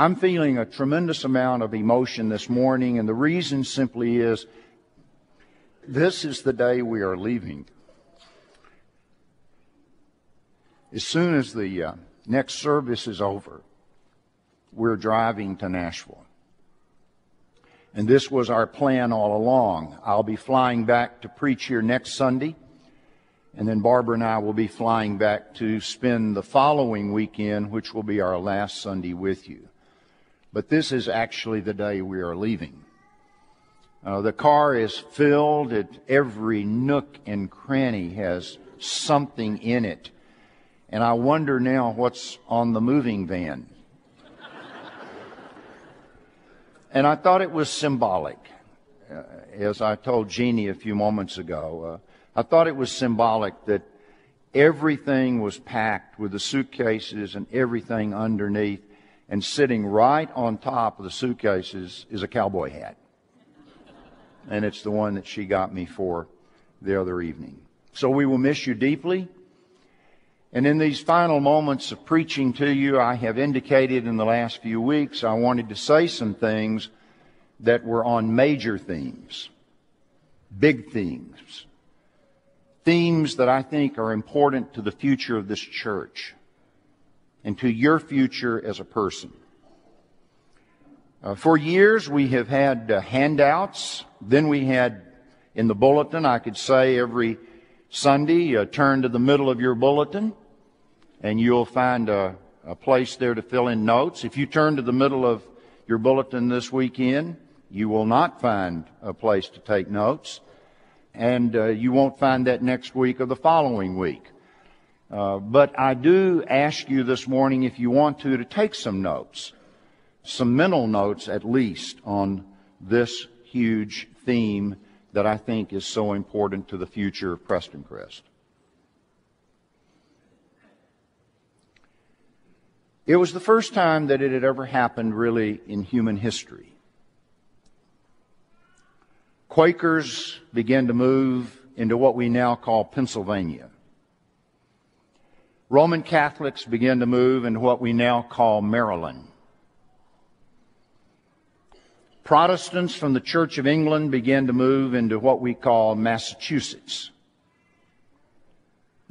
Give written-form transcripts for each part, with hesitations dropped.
I'm feeling a tremendous amount of emotion this morning, and the reason simply is this is the day we are leaving. As soon as the next service is over, we're driving to Nashville. And this was our plan all along. I'll be flying back to preach here next Sunday, and then Barbara and I will be flying back to spend the following weekend, which will be our last Sunday with you. But this is actually the day we are leaving. The car is filled. Every nook and cranny has something in it. And I wonder now what's on the moving van. And I thought it was symbolic. As I told Jeannie a few moments ago, I thought it was symbolic that everything was packed with the suitcases and everything underneath, and sitting right on top of the suitcases is a cowboy hat. And it's the one that she got me for the other evening. So we will miss you deeply. And in these final moments of preaching to you, I have indicated in the last few weeks I wanted to say some things that were on major themes, big themes, themes that I think are important to the future of this church and to your future as a person. For years we have had handouts. Then we had in the bulletin, I could say every Sunday, turn to the middle of your bulletin and you'll find a place there to fill in notes. If you turn to the middle of your bulletin this weekend, you will not find a place to take notes. And you won't find that next week or the following week. But I do ask you this morning, if you want to take some notes, some mental notes at least, on this huge theme that I think is so important to the future of Preston Crest. It was the first time that it had ever happened really in human history. Quakers began to move into what we now call Pennsylvania. Roman Catholics began to move into what we now call Maryland. Protestants from the Church of England began to move into what we call Massachusetts.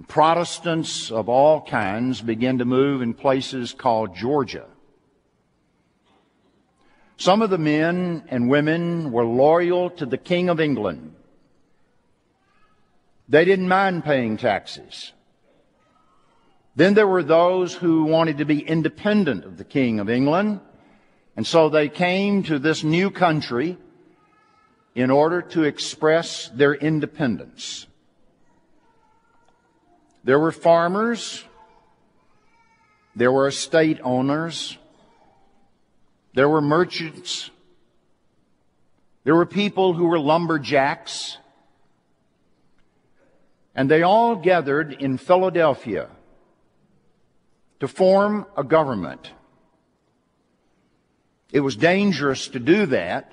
Protestants of all kinds began to move in places called Georgia. Some of the men and women were loyal to the King of England. They didn't mind paying taxes. Then there were those who wanted to be independent of the King of England, and so they came to this new country in order to express their independence. There were farmers, there were estate owners, there were merchants, there were people who were lumberjacks, and they all gathered in Philadelphia to form a government. It was dangerous to do that,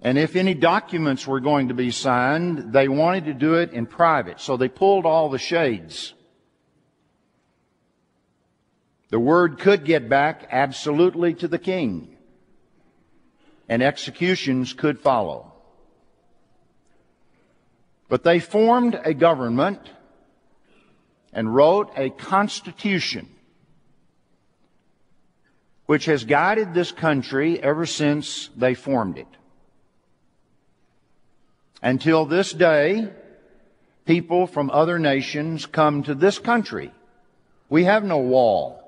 and if any documents were going to be signed, they wanted to do it in private, so they pulled all the shades. The word could get back absolutely to the king, and executions could follow. But they formed a government and wrote a constitution which has guided this country ever since they formed it. Until this day, people from other nations come to this country. We have no wall.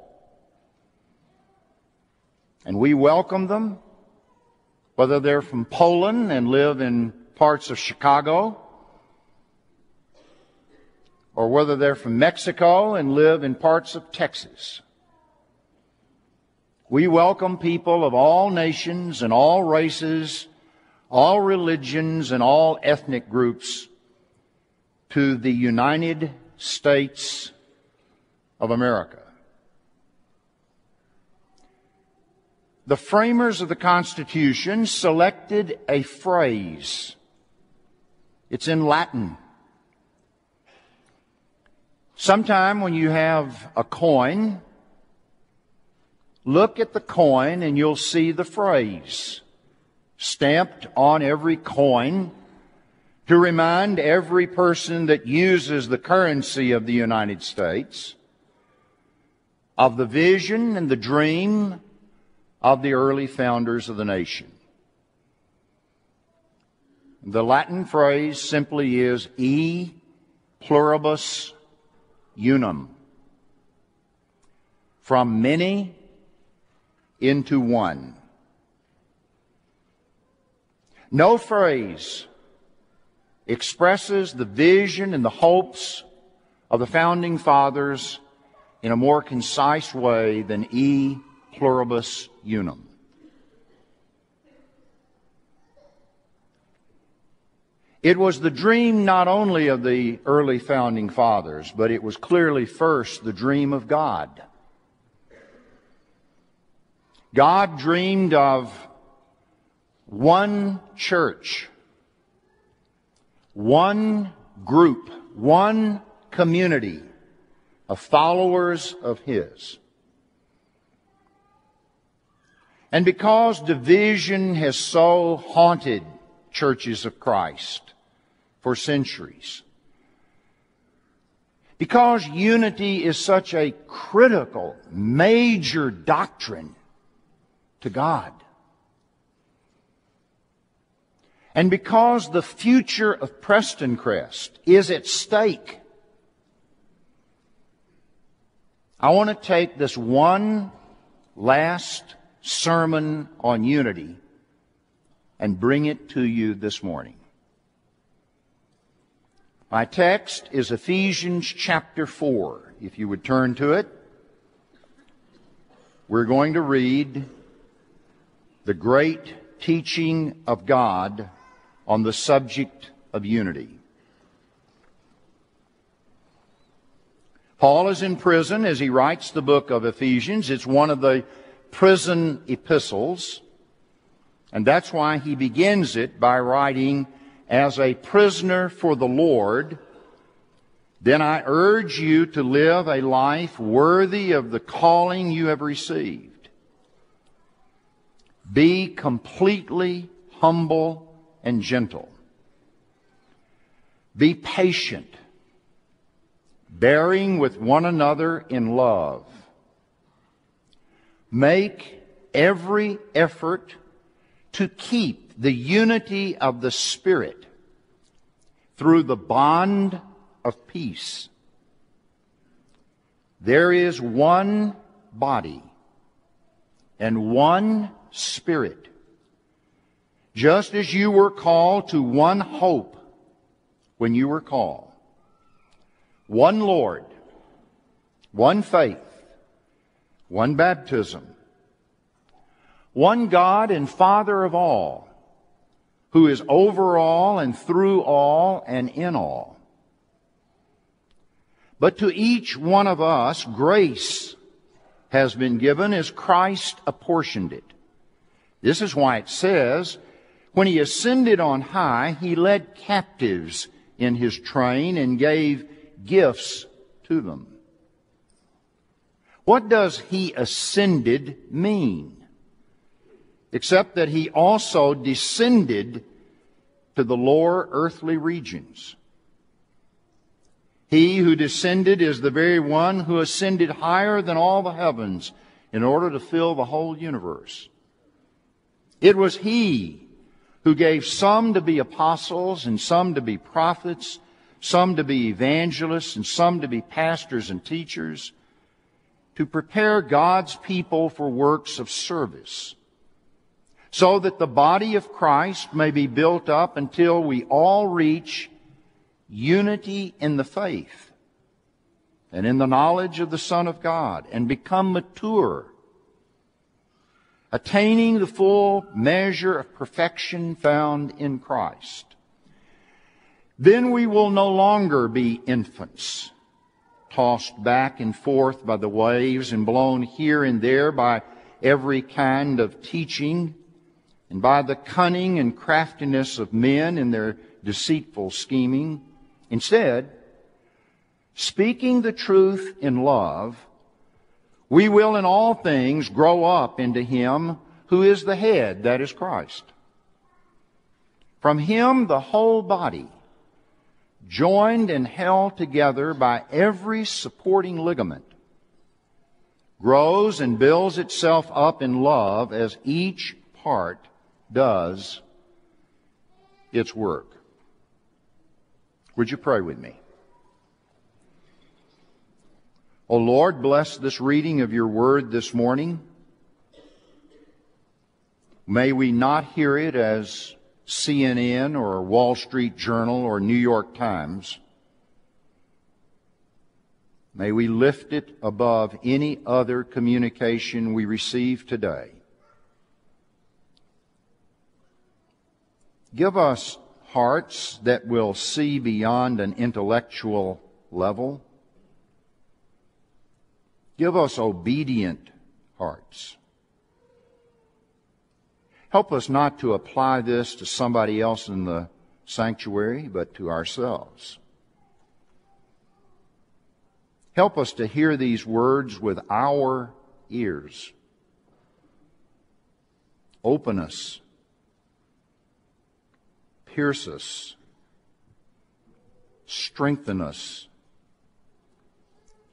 And we welcome them, whether they're from Poland and live in parts of Chicago, or whether they're from Mexico and live in parts of Texas. We welcome people of all nations and all races, all religions and all ethnic groups to the United States of America. The framers of the Constitution selected a phrase. It's in Latin. Sometime when you have a coin, look at the coin and you'll see the phrase stamped on every coin to remind every person that uses the currency of the United States of the vision and the dream of the early founders of the nation. The Latin phrase simply is e pluribus unum, from many into one. No phrase expresses the vision and the hopes of the founding fathers in a more concise way than e pluribus unum. It was the dream not only of the early founding fathers, but it was clearly first the dream of God. God dreamed of one church, one group, one community of followers of His. And because division has so haunted churches of Christ for centuries, because unity is such a critical, major doctrine to God, and because the future of Prestoncrest is at stake, I want to take this one last sermon on unity and bring it to you this morning. My text is Ephesians chapter 4. If you would turn to it, we're going to read the great teaching of God on the subject of unity. Paul is in prison as he writes the book of Ephesians. It's one of the prison epistles, and that's why he begins it by writing, "As a prisoner for the Lord, then I urge you to live a life worthy of the calling you have received. Be completely humble and gentle. Be patient, bearing with one another in love. Make every effort to keep the unity of the Spirit through the bond of peace. There is one body and one Spirit, just as you were called to one hope when you were called. One Lord, one faith, one baptism, one God and Father of all, who is over all and through all and in all. But to each one of us, grace has been given as Christ apportioned it. This is why it says, when He ascended on high, He led captives in His train and gave gifts to them. What does He ascended mean? Except that He also descended to the lower earthly regions. He who descended is the very one who ascended higher than all the heavens in order to fill the whole universe. It was He who gave some to be apostles and some to be prophets, some to be evangelists and some to be pastors and teachers, to prepare God's people for works of service, so that the body of Christ may be built up until we all reach unity in the faith and in the knowledge of the Son of God and become mature, attaining the full measure of perfection found in Christ. Then we will no longer be infants, tossed back and forth by the waves and blown here and there by every kind of teaching and by the cunning and craftiness of men in their deceitful scheming. Instead, speaking the truth in love, we will in all things grow up into Him who is the head, that is Christ. From Him the whole body, joined and held together by every supporting ligament, grows and builds itself up in love as each part does its work. Would you pray with me? O Lord, bless this reading of your word this morning. May we not hear it as CNN or Wall Street Journal or New York Times. May we lift it above any other communication we receive today. Give us hearts that will see beyond an intellectual level. Give us obedient hearts. Help us not to apply this to somebody else in the sanctuary, but to ourselves. Help us to hear these words with our ears. Open us. Pierce us. Strengthen us.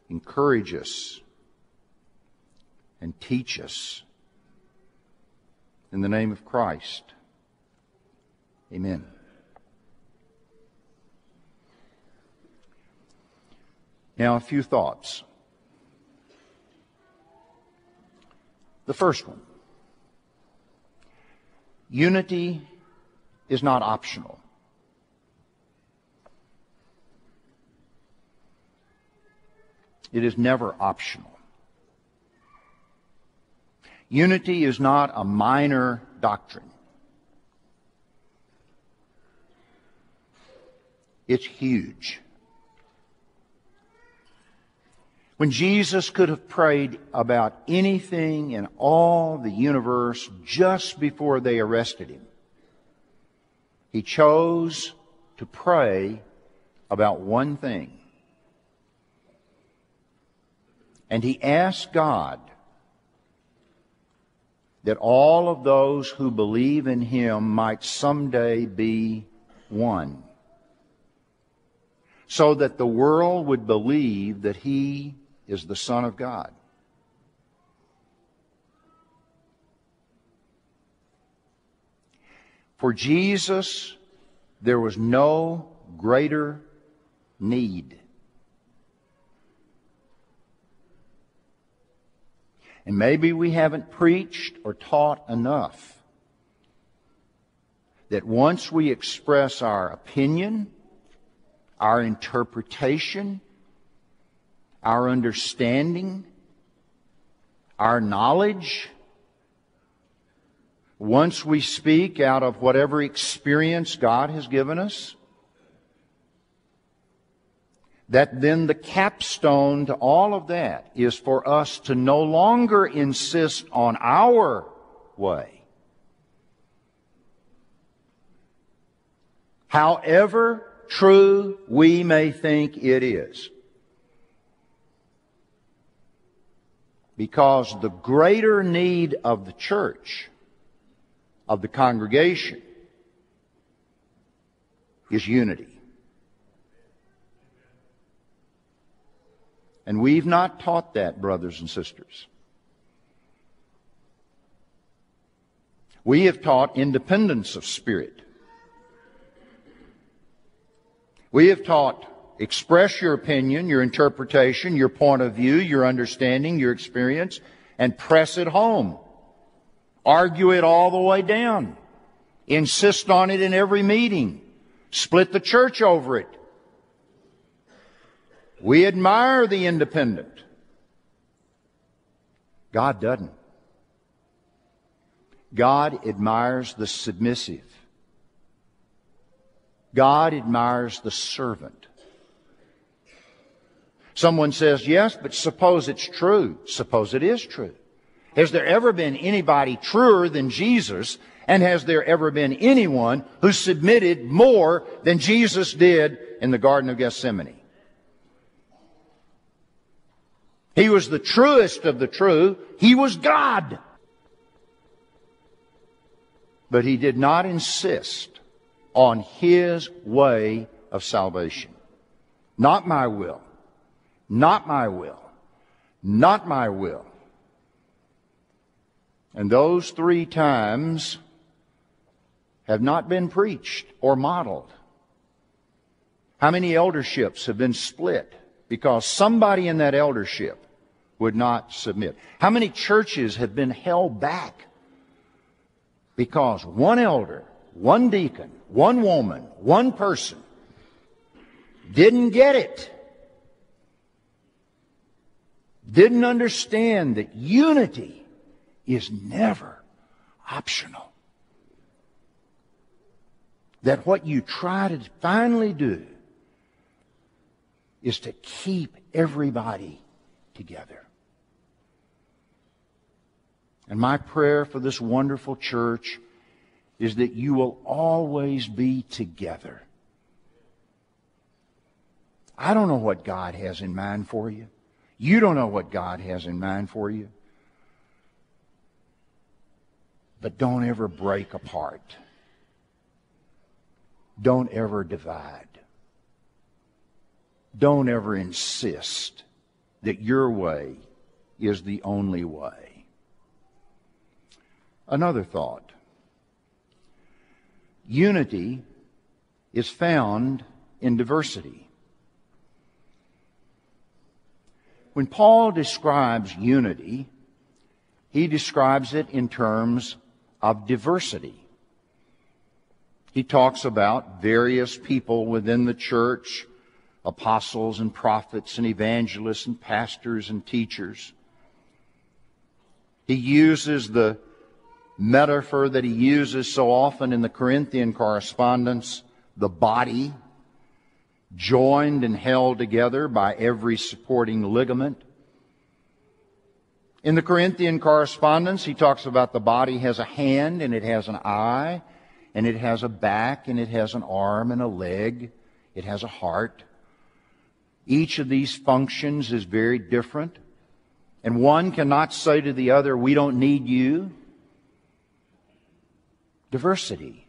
Encourage us. And teach us. In the name of Christ. Amen. Now, a few thoughts. The first one. Unity is not optional. It is never optional. Unity is not a minor doctrine. It's huge. When Jesus could have prayed about anything in all the universe just before they arrested Him, He chose to pray about one thing. And He asked God that all of those who believe in Him might someday be one, so that the world would believe that He is the Son of God. For Jesus, there was no greater need. And maybe we haven't preached or taught enough that once we express our opinion, our interpretation, our understanding, our knowledge, once we speak out of whatever experience God has given us, that then the capstone to all of that is for us to no longer insist on our way. However true we may think it is. Because the greater need of the church, of the congregation, is unity. And we've not taught that, brothers and sisters. We have taught independence of spirit. We have taught express your opinion, your interpretation, your point of view, your understanding, your experience, and press it home. Argue it all the way down. Insist on it in every meeting. Split the church over it. We admire the independent. God doesn't. God admires the submissive. God admires the servant. Someone says, yes, but suppose it's true. Suppose it is true. Has there ever been anybody truer than Jesus? And has there ever been anyone who submitted more than Jesus did in the Garden of Gethsemane? He was the truest of the true. He was God. But He did not insist on His way of salvation. Not my will. Not my will. Not my will. And those 3 times have not been preached or modeled. How many elderships have been split because somebody in that eldership would not submit? How many churches have been held back because one elder, one deacon, one woman, one person didn't get it? Didn't understand that unity is never optional. That what you try to finally do is to keep everybody together. And my prayer for this wonderful church is that you will always be together. I don't know what God has in mind for you. You don't know what God has in mind for you. But don't ever break apart. Don't ever divide. Don't ever insist that your way is the only way. Another thought. Unity is found in diversity. When Paul describes unity, he describes it in terms of diversity. He talks about various people within the church, apostles and prophets and evangelists and pastors and teachers. He uses the metaphor that he uses so often in the Corinthian correspondence, the body, joined and held together by every supporting ligament. In the Corinthian correspondence, he talks about the body has a hand and it has an eye, and it has a back and it has an arm and a leg. It has a heart. Each of these functions is very different. And one cannot say to the other, we don't need you. Diversity.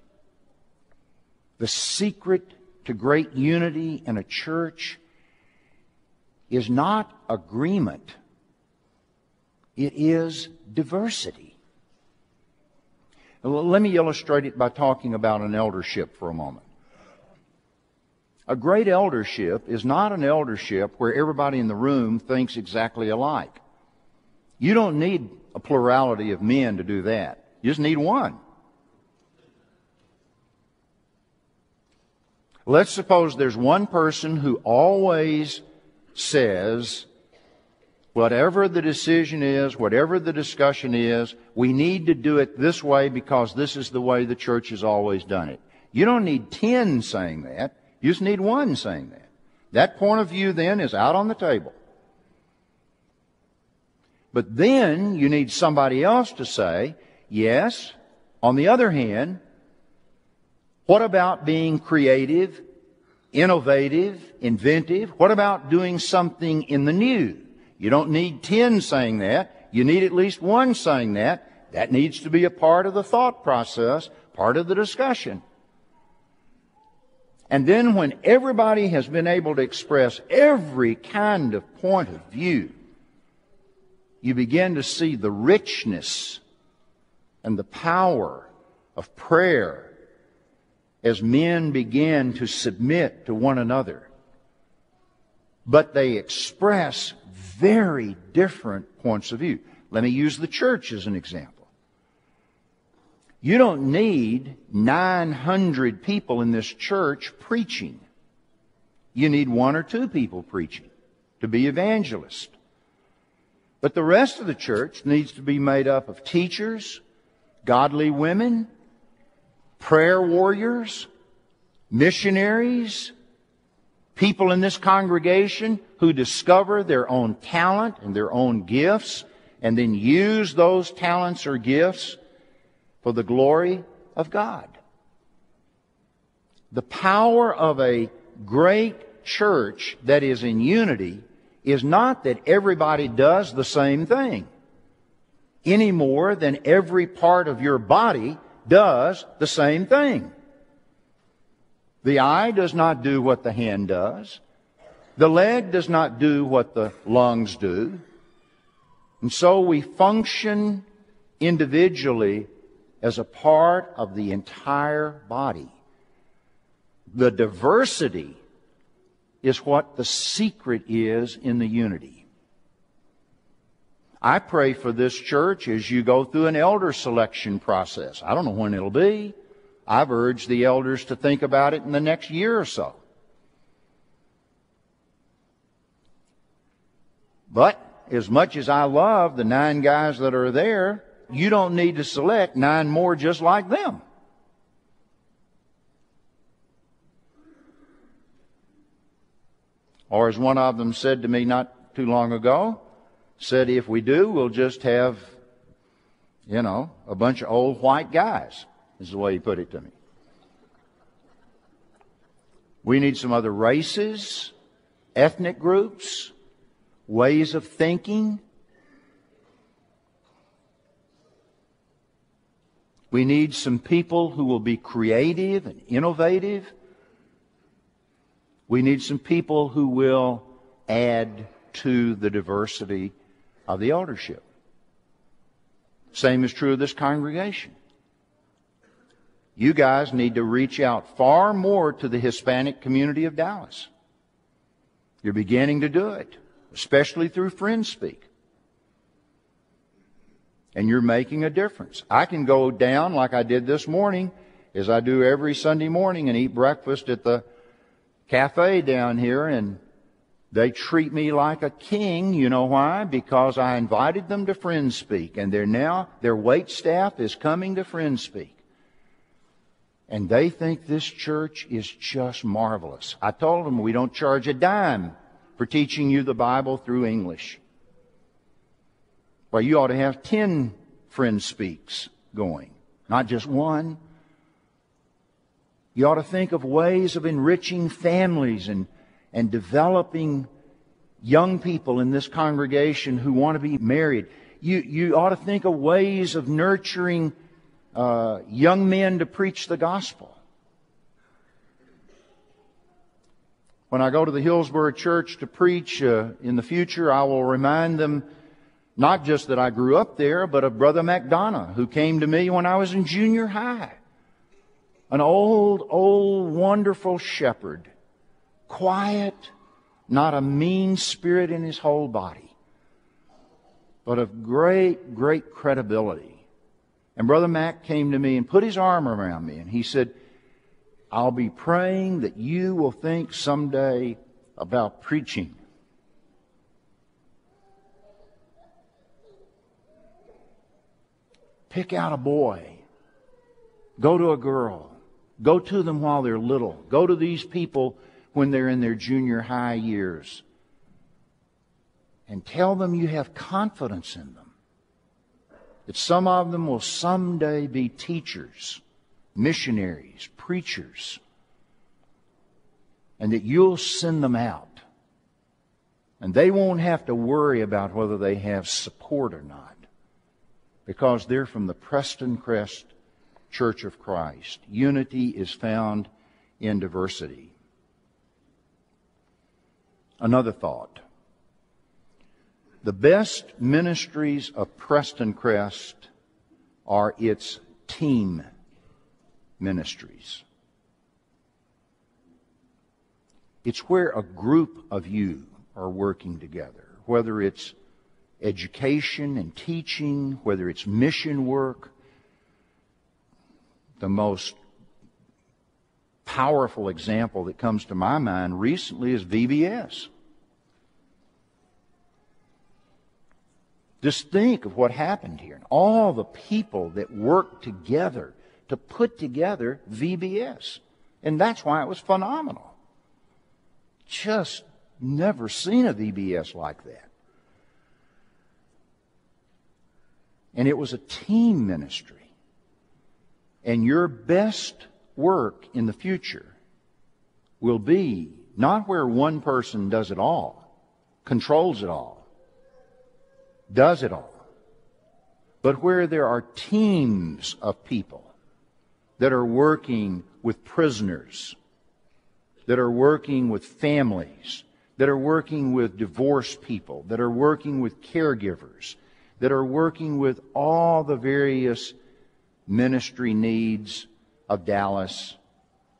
The secret to great unity in a church is not agreement. It is diversity. Let me illustrate it by talking about an eldership for a moment. A great eldership is not an eldership where everybody in the room thinks exactly alike. You don't need a plurality of men to do that. You just need one. Let's suppose there's one person who always says, whatever the decision is, whatever the discussion is, we need to do it this way because this is the way the church has always done it. You don't need 10 saying that. You just need one saying that. That point of view then is out on the table. But then you need somebody else to say, yes, on the other hand, what about being creative, innovative, inventive? What about doing something in the new? You don't need 10 saying that. You need at least one saying that. That needs to be a part of the thought process, part of the discussion. And then when everybody has been able to express every kind of point of view, you begin to see the richness and the power of prayer as men begin to submit to one another. But they express very different points of view. Let me use the church as an example. You don't need 900 people in this church preaching. You need 1 or 2 people preaching to be evangelists. But the rest of the church needs to be made up of teachers, godly women, prayer warriors, missionaries, people in this congregation who discover their own talent and their own gifts and then use those talents or gifts for the glory of God. The power of a great church that is in unity is not that everybody does the same thing, any more than every part of your body does the same thing. The eye does not do what the hand does. The leg does not do what the lungs do. And so we function individually as a part of the entire body. The diversity is what the secret is in the unity. I pray for this church as you go through an elder selection process. I don't know when it'll be. I've urged the elders to think about it in the next year or so. But as much as I love the 9 guys that are there, you don't need to select 9 more just like them. Or as one of them said to me not too long ago, said if we do, we'll just have, a bunch of old white guys, is the way he put it to me. We need some other races, ethnic groups, ways of thinking. We need some people who will be creative and innovative. We need some people who will add to the diversity of the eldership. Same is true of this congregation. You guys need to reach out far more to the Hispanic community of Dallas. You're beginning to do it, especially through Friends Speak. And you're making a difference. I can go down like I did this morning, as I do every Sunday morning, and eat breakfast at the cafe down here, and they treat me like a king. You know why? Because I invited them to Friends Speak, and their wait staff is coming to Friends Speak. And they think this church is just marvelous. I told them we don't charge a dime for teaching you the Bible through English. Well, you ought to have 10 Friends Speaks going, not just one. You ought to think of ways of enriching families and developing young people in this congregation who want to be married. You ought to think of ways of nurturing young men to preach the gospel. When I go to the Hillsborough Church to preach in the future, I will remind them not just that I grew up there, but of Brother McDonough, who came to me when I was in junior high. An old, wonderful shepherd. Quiet, not a mean spirit in his whole body, but of great, great credibility. And Brother Mac came to me and put his arm around me, and he said, I'll be praying that you will think someday about preaching. Pick out a boy. Go to a girl. Go to them while they're little. Go to these people when they're in their junior high years. And tell them you have confidence in them. That some of them will someday be teachers, missionaries, preachers. And that you'll send them out. And they won't have to worry about whether they have support or not. Because they're from the Preston Crest Church of Christ. Unity is found in diversity. Another thought. The best ministries of Preston Crest are its team ministries. It's where a group of you are working together, whether it's education and teaching, whether it's mission work. The most powerful example that comes to my mind recently is VBS. Just think of what happened here. All the people that worked together to put together VBS. And that's why it was phenomenal. Just never seen a VBS like that. And it was a team ministry. And your best work in the future will be not where one person does it all, controls it all, does it all. But where there are teams of people that are working with prisoners, that are working with families, that are working with divorced people, that are working with caregivers, that are working with all the various ministry needs of Dallas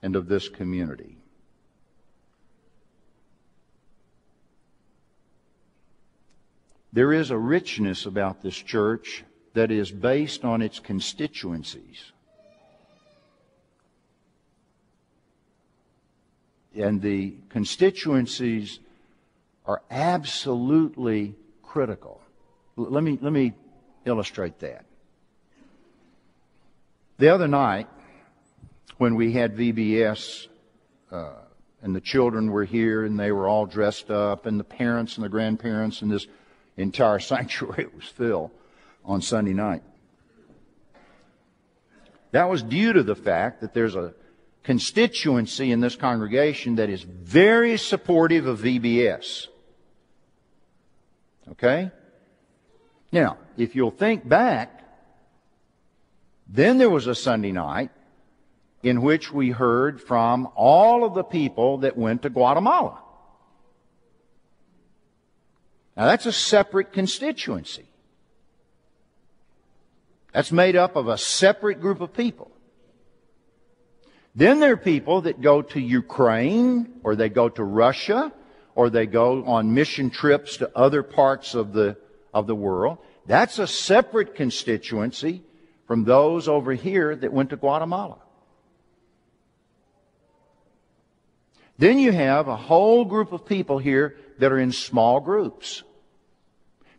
and of this community. There is a richness about this church that is based on its constituencies. And the constituencies are absolutely critical. Let me illustrate that. The other night, when we had VBS, and the children were here, and they were all dressed up, and the parents and the grandparents, and this entire sanctuary was filled on Sunday night. That was due to the fact that there's a constituency in this congregation that is very supportive of VBS. Okay? Now, if you'll think back, then there was a Sunday night in which we heard from all of the people that went to Guatemala. Now, that's a separate constituency. That's made up of a separate group of people. Then there are people that go to Ukraine, or they go to Russia, or they go on mission trips to other parts of the world. That's a separate constituency from those over here that went to Guatemala. Then you have a whole group of people here that are in small groups.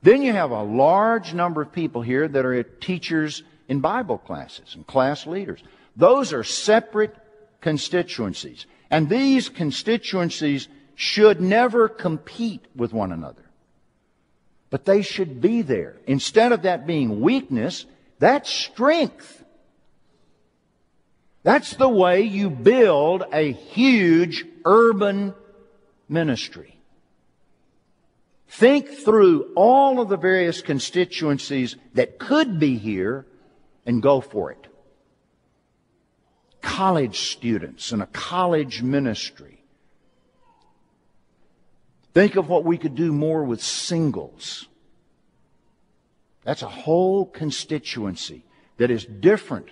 Then you have a large number of people here that are teachers in Bible classes and class leaders. Those are separate constituencies. And these constituencies should never compete with one another. But they should be there. Instead of that being weakness, that's strength. That's the way you build a huge urban ministry. Think through all of the various constituencies that could be here and go for it. College students and a college ministry. Think of what we could do more with singles. That's a whole constituency that is different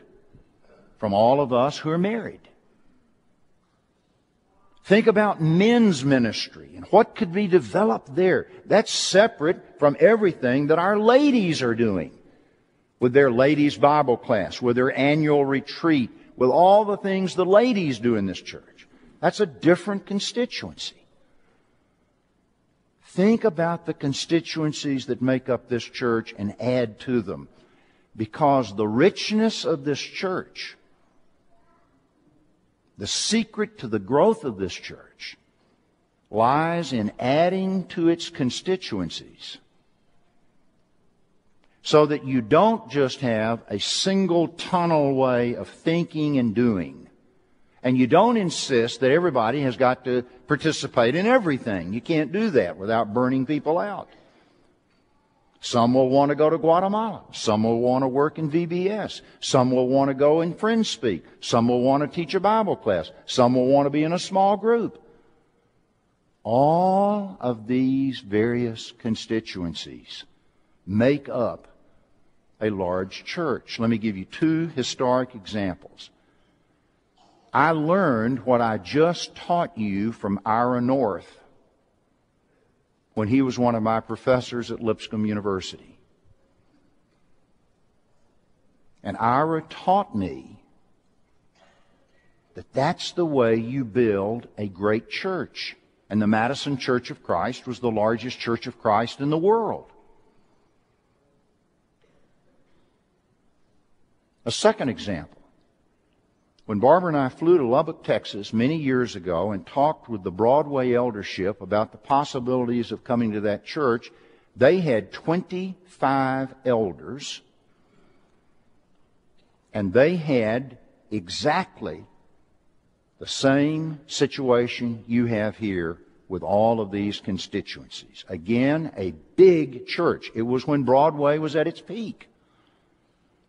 from all of us who are married. Think about men's ministry and what could be developed there. That's separate from everything that our ladies are doing with their ladies' Bible class, with their annual retreat, with all the things the ladies do in this church. That's a different constituency. Think about the constituencies that make up this church and add to them, because the richness of this church, the secret to the growth of this church, lies in adding to its constituencies so that you don't just have a single tunnel way of thinking and doing. And you don't insist that everybody has got to participate in everything. You can't do that without burning people out. Some will want to go to Guatemala. Some will want to work in VBS. Some will want to go in Friends Speak. Some will want to teach a Bible class. Some will want to be in a small group. All of these various constituencies make up a large church. Let me give you two historic examples. I learned what I just taught you from Ira North when he was one of my professors at Lipscomb University. And Ira taught me that that's the way you build a great church. And the Madison Church of Christ was the largest church of Christ in the world. A second example. When Barbara and I flew to Lubbock, Texas many years ago and talked with the Broadway eldership about the possibilities of coming to that church, they had 25 elders, and they had exactly the same situation you have here with all of these constituencies. Again, a big church. It was when Broadway was at its peak.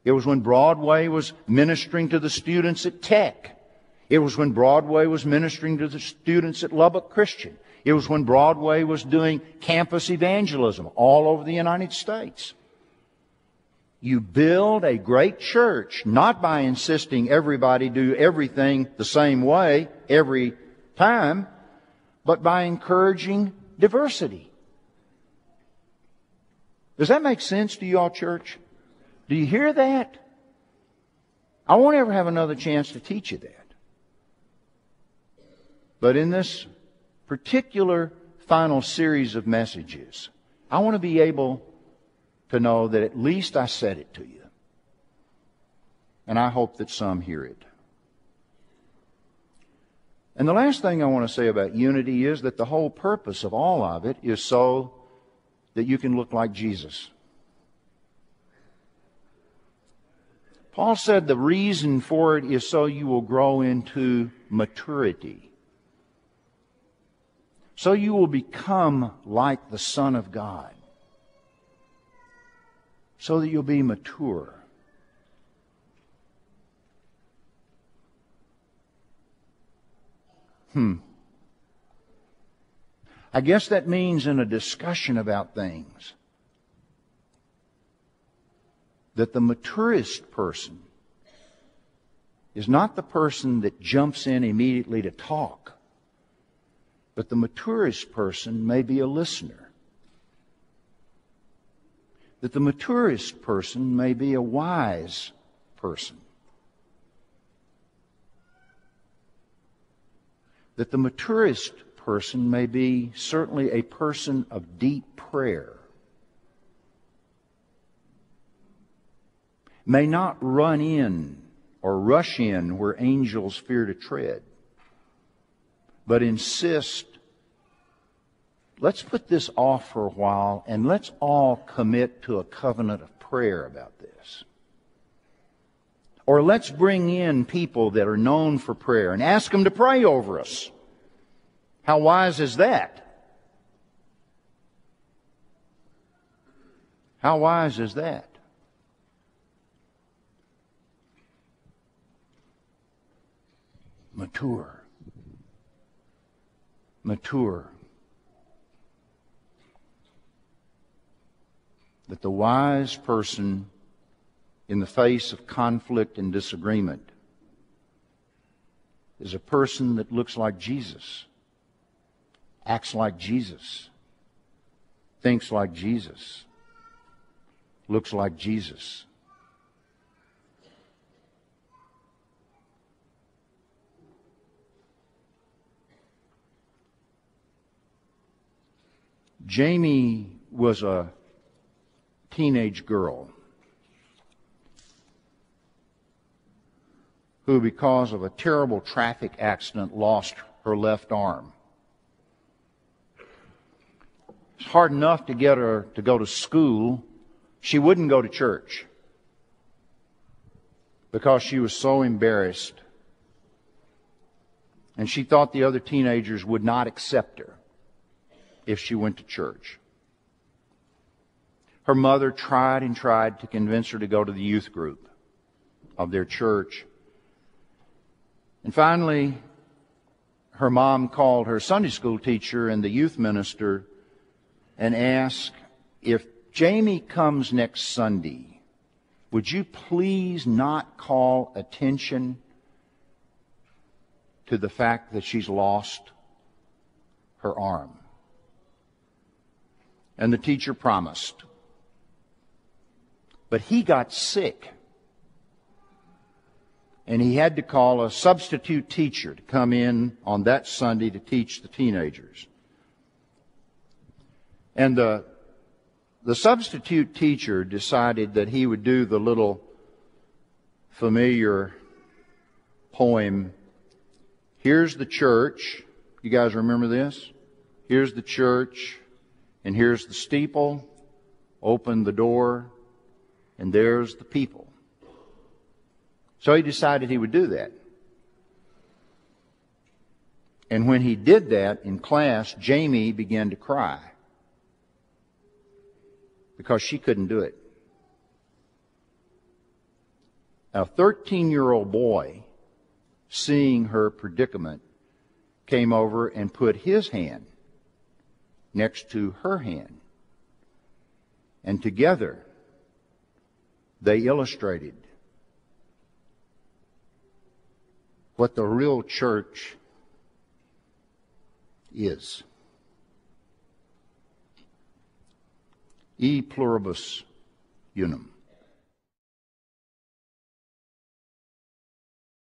It was when Broadway was ministering to the students at Tech. It was when Broadway was ministering to the students at Lubbock Christian. It was when Broadway was doing campus evangelism all over the United States. You build a great church not by insisting everybody do everything the same way every time, but by encouraging diversity. Does that make sense to you all, church? Do you hear that? I won't ever have another chance to teach you that. But in this particular final series of messages, I want to be able to know that at least I said it to you. And I hope that some hear it. And the last thing I want to say about unity is that the whole purpose of all of it is so that you can look like Jesus. Paul said the reason for it is so you will grow into maturity. So you will become like the Son of God. So that you'll be mature. I guess that means in a discussion about things that the maturest person is not the person that jumps in immediately to talk, but the maturest person may be a listener. That the maturest person may be a wise person. That the maturest person may be certainly a person of deep prayer. May not run in or rush in where angels fear to tread, but insist, let's put this off for a while and let's all commit to a covenant of prayer about this. Or let's bring in people that are known for prayer and ask them to pray over us. How wise is that? How wise is that? Mature. Mature. That the wise person, in the face of conflict and disagreement, is a person that looks like Jesus, acts like Jesus, thinks like Jesus, looks like Jesus. Jamie was a teenage girl who, because of a terrible traffic accident, lost her left arm. It's hard enough to get her to go to school. She wouldn't go to church because she was so embarrassed. And she thought the other teenagers would not accept her if she went to church. Her mother tried and tried to convince her to go to the youth group of their church. And finally, her mom called her Sunday school teacher and the youth minister and asked, if Jamie comes next Sunday, would you please not call attention to the fact that she's lost her arm? And the teacher promised. But he got sick. And he had to call a substitute teacher to come in on that Sunday to teach the teenagers. And the substitute teacher decided that he would do the little familiar poem, here's the church. You guys remember this? Here's the church, and here's the steeple. Open the door, and there's the people. So he decided he would do that. And when he did that in class, Jamie began to cry because she couldn't do it. A 13-year-old boy, seeing her predicament, came over and put his hand next to her hand. And together, they illustrated what the real church is. E pluribus unum.